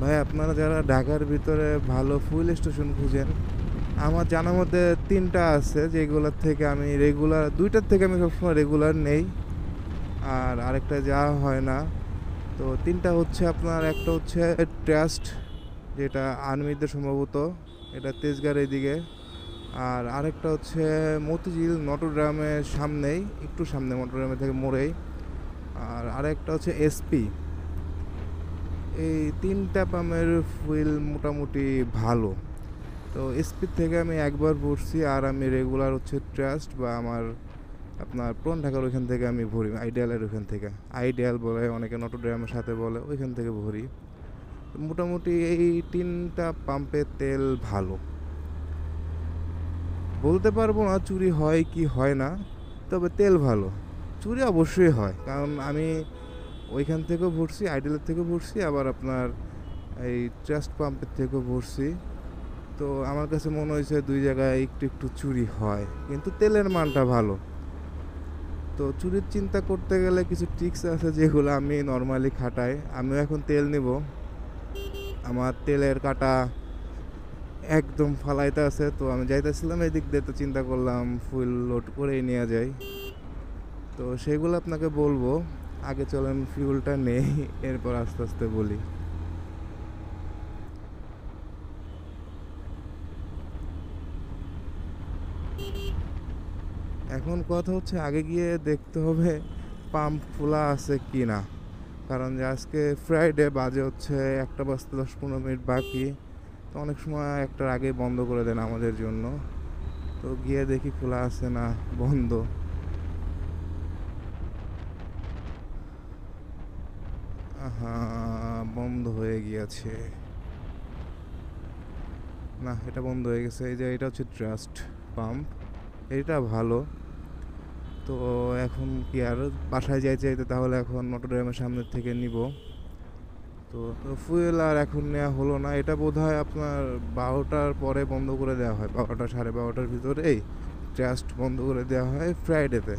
ভাই আপনারা যারা ঢাকার ভিতরে ভালো ফুয়েল স্টেশন খুঁজেন, আমার জানার মধ্যে ৩টা আছে যেগুলোর থেকে আমি রেগুলার ২টার থেকে আমি সবসময় রেগুলার নেই। আর আরেকটা যাওয়া হয় না। তো ৩টা হচ্ছে আপনার একটা হচ্ছে ট্রাস্ট, যেটা আর্মিদের সম্ভবত, এটা তেজগাঁর এইদিকে। আর আরেকটা হচ্ছে মতিঝিল নটরডেমের সামনেই, একটু সামনে নটরডেমের থেকে মোড়েই। আর আরেকটা হচ্ছে এসপি। এই ৩টা পাম্পের ফুয়েল মোটামুটি ভালো। তো এসপির থেকে আমি একবার ভরছি, আর আমি রেগুলার হচ্ছে ট্রাস্ট বা আমার আপনার পুরান ঢাকার ওইখান থেকে আমি ভরি, আইডিয়ালের ওইখান থেকে। আইডিয়াল বলে অনেকে, নটরডেমের সাথে বলে, ওইখান থেকে ভরি। তো মোটামুটি এই ৩টা পাম্পে তেল ভালো। বলতে পারবো না চুরি হয় কি হয় না, তবে তেল ভালো। চুরি অবশ্যই হয়, কারণ আমি ওইখান থেকেও ভরছি, আইডিয়ালের থেকেও ভরছি, আবার আপনার এই ট্রাস্ট পাম্পের থেকেও ভরছি। তো আমার কাছে মনে হয়েছে ২ জায়গায় একটু একটু চুরি হয়, কিন্তু তেলের মানটা ভালো। তো চুরির চিন্তা করতে গেলে কিছু ট্রিক্স আছে যেগুলো আমি নর্মালি খাটাই। আমিও এখন তেল নিব, আমার তেলের কাটা একদম ফালাইতে আছে। তো আমি যাইতেছিলাম এদিক দিয়ে, তো চিন্তা করলাম ফুল লোড করেই নিয়ে যাই। তো সেগুলো আপনাকে বলবো। আগে চলেন ফিউলটা নেই, এরপর আস্তে আস্তে বলি। এখন কথা হচ্ছে আগে গিয়ে দেখতে হবে পাম্প খোলা আছে কি না, কারণ যে আজকে ফ্রাইডে, বাজে হচ্ছে 1টা বাজতে 10-15 মিনিট বাকি। তো অনেক সময় 1টার আগেই বন্ধ করে দেন আমাদের জন্য। তো গিয়ে দেখি খোলা আছে না বন্ধ। হ্যাঁ, বন্ধ হয়ে গিয়েছে। না, এটা বন্ধ হয়ে গেছে। এই যে এটা হচ্ছে ট্রাস্ট পাম্প, এটা ভালো। তো এখন কি আর বাসায় যাইতে চাইতে, তাহলে এখন নটরডেমের সামনের থেকে নিব। তো ফুয়েল আর এখন নেওয়া হলো না। এটা বোধহয় আপনার 12টার পরে বন্ধ করে দেওয়া হয়, 12টা 12:30টার ভিতরেই ট্রাস্ট বন্ধ করে দেওয়া হয় ফ্রাইডেতে।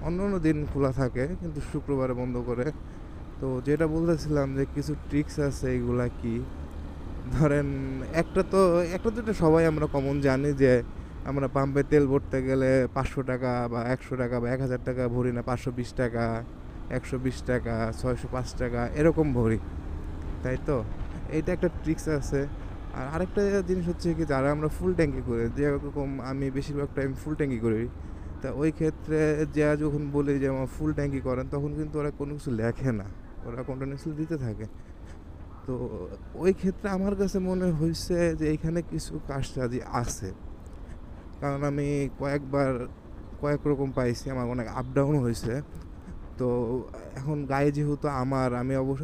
অন্য অন্য দিন খোলা থাকে, কিন্তু শুক্রবারে বন্ধ করে। তো যেটা বলতেছিলাম যে কিছু ট্রিক্স আছে, এইগুলা কি, ধরেন একটা তো এটা সবাই আমরা কমন জানি যে আমরা পাম্পে তেল ভরতে গেলে 500 টাকা বা 100 টাকা বা 1000 টাকা ভরি না, 520 টাকা, 120 টাকা, 605 টাকা এরকম ভরি, তাই তো? এইটা একটা ট্রিক্স আছে। আর আরেকটা জিনিস হচ্ছে কি, যারা আমরা ফুল ট্যাঙ্কি করি, যেরকম আমি বেশিরভাগ টাইম ফুল ট্যাঙ্কি করি, তা ওই ক্ষেত্রে যা যখন বলি যে আমার ফুল ট্যাঙ্কি করেন, তখন কিন্তু ওরা কোনো কিছু লেখে না, ওরা কন্টিনিউসলি দিতে থাকে। তো ওই ক্ষেত্রে আমার কাছে মনে হয়েছে যে এখানে কিছু কারসাজি আছে, কারণ আমি কয়েকবার কয়েক রকম পাইছি, আমার অনেক আপ ডাউন হয়েছে। তো এখন গায়ে যেহেতু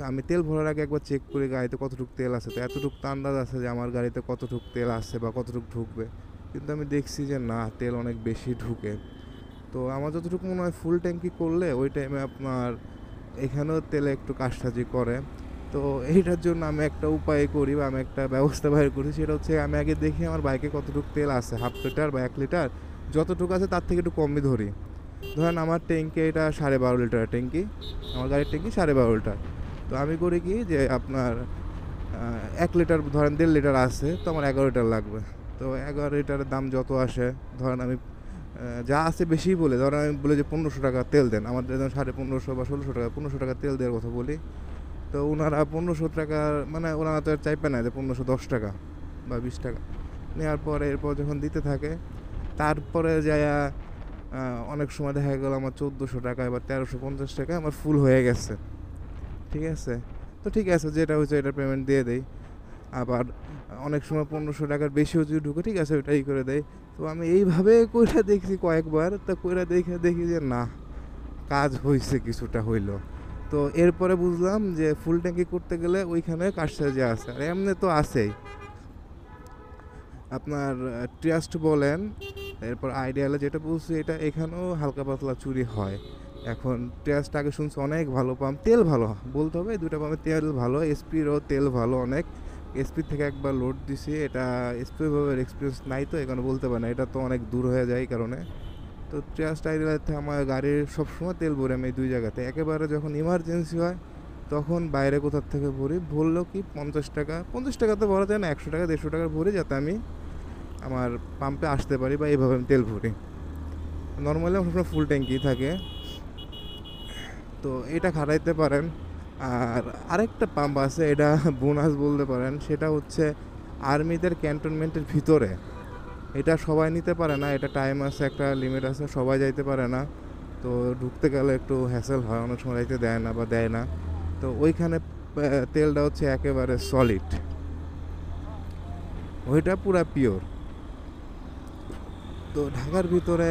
আমি তেল ভরার আগে একবার চেক করি গাড়িতে কতটুকু তেল আছে, তো এতটুকু তো আন্দাজ আছে যে আমার গাড়িতে কতটুকু তেল আছে বা কতটুকু ঢুকবে। কিন্তু আমি দেখছি যে না, তেল অনেক বেশি ঢুকে। তো আমার যতটুকু মনে হয় ফুল ট্যাঙ্কি করলে ওই টাইমে আপনার এখানেও তেলে একটু কারসাজি করে। তো এইটার জন্য আমি একটা উপায় করি বা আমি একটা ব্যবস্থা বাইর করি, সেটা হচ্ছে আমি আগে দেখি আমার বাইকে কতটুকু তেল আছে, 1/2 লিটার বা 1 লিটার, যতটুকু আছে তার থেকে একটু কমই ধরি। ধরেন আমার ট্যাঙ্কি এটা 12.5 লিটারের ট্যাঙ্কি, আমার গাড়ির ট্যাঙ্কি 12.5 লিটার। তো আমি করি কি যে আপনার 1 লিটার, ধরেন 1.5 লিটার আছে, তো আমার 11 লিটার লাগবে। তো 11 লিটারের দাম যত আসে, ধরেন আমি যা আছে বেশি বলে, ধরেন আমি বলি যে 1500 টাকা তেল দেন, আমার যেন 1550 বা 1600 টাকা, 1500 টাকা তেল দেওয়ার কথা বলি। তো ওনারা 1500 টাকার, মানে ওনারা তো আর চাইবে না যে 1510 টাকা বা 20 টাকা নেওয়ার পরে, এরপর যখন দিতে থাকে, তারপরে যায়া অনেক সময় দেখা গেল আমার 1400 টাকায় বা 1350 টাকায় আমার ফুল হয়ে গেছে। ঠিক আছে, তো ঠিক আছে, যেটা হচ্ছে এটা পেমেন্ট দিয়ে দেই। আবার অনেক সময় 1500 টাকার বেশিও যদি ঢুকে, ঠিক আছে ওইটাই করে দেয়। তো আমি এইভাবে কইরা দেখছি কয়েকবার, তো কইরা দেখে দেখি যে না, কাজ হইছে, কিছুটা হইলো। তো এরপরে বুঝলাম যে ফুল ট্যাঙ্কি করতে গেলে ওইখানে কারসাজি আছে, আর এমনি তো আছেই। আপনার ট্রাস্ট বলেন, এরপর আইডিয়ালে যেটা বলছি, এটা এখানেও হালকা পাতলা চুরি হয়। এখন ট্রাস্ট আগে শুনছি অনেক ভালো পাম্প, তেল ভালো বলতে হবে, এই দুটো পাম্পের তেল ভালো, এসপিরও তেল ভালো অনেক। এসপির থেকে একবার লোড দিছি, এটা এসপির এক্সপিরিয়েন্স নাই, তো এখানে বলতে পারে না, এটা তো অনেক দূর হয়ে যায় এই কারণে। তো ট্রাস্ট আইডিয়াতে আমার গাড়ির সবসময় তেল ভরে আমি এই 2 জায়গাতে, একেবারে যখন ইমার্জেন্সি হয় তখন বাইরে কোথার থেকে ভরি, ভরলেও কি 50 টাকা, 50 টাকা তো ভরা যায় না, 100 টাকা 150 টাকার ভরি, যাতে আমি আমার পাম্পে আসতে পারি, বা এইভাবে আমি তেল ভরি। নর্মালি আমার সবসময় ফুল ট্যাঙ্কি থাকে, তো এটা খাটাইতে পারেন। আর আরেকটা পাম্প আছে, এটা বোনাস বলতে পারেন, সেটা হচ্ছে আর্মিদের ক্যান্টনমেন্টের ভিতরে। এটা সবাই নিতে পারে না, এটা টাইম আছে, একটা লিমিট আছে, সবাই যাইতে পারে না। তো ঢুকতে গেলে একটু হ্যাসেল হয়, অনেক সময় যাইতে দেয় না বা দেয় না। তো ওইখানে তেলটা হচ্ছে একেবারে সলিড, ওইটা পুরা পিওর। তো ঢাকার ভিতরে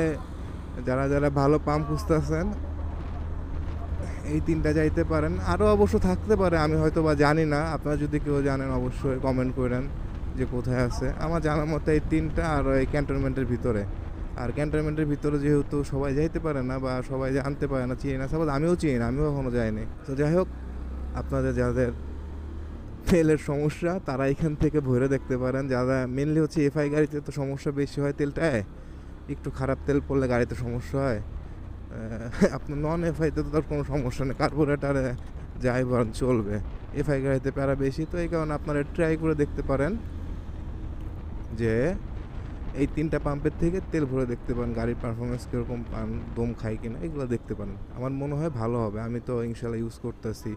যারা যারা ভালো পাম্প খুঁজতেছেন, এই তিনটা যাইতে পারেন। আরও অবশ্য থাকতে পারে, আমি হয়তো বা জানি না। আপনারা যদি কেউ জানেন অবশ্যই কমেন্ট করেন যে কোথায় আছে। আমার জানার মতো এই তিনটা, আর এই ক্যান্টনমেন্টের ভিতরে। আর ক্যান্টনমেন্টের ভিতরে যেহেতু সবাই যাইতে পারে না, বা সবাই জানতে পারে না, চিনি না, সাপোজ আমিও চিনি না, আমিও কখনো যাইনি। তো যাই হোক, আপনাদের যাদের তেলের সমস্যা তারা এখান থেকে ভরে দেখতে পারেন। যারা মেনলি হচ্ছে এফআই গাড়িতে তো সমস্যা বেশি হয় তেলটায়, একটু খারাপ তেল পড়লে গাড়িতে সমস্যা হয়। আপনার নন এফআইতে তো তার কোনো সমস্যা নেই, কার্বোরেটারে যাই বরং চলবে। এফআই গাড়িতে প্যারা বেশি, তো এই কারণে আপনারা ট্রাই করে দেখতে পারেন যে এই তিনটা পাম্পের থেকে তেল ভরে দেখতে পারেন, গাড়ির পারফরমেন্স কীরকম পান, দম খাই কিনা, এগুলো দেখতে পারেন। আমার মনে হয় ভালো হবে, আমি তো ইনশাল্লাহ ইউজ করতেছি।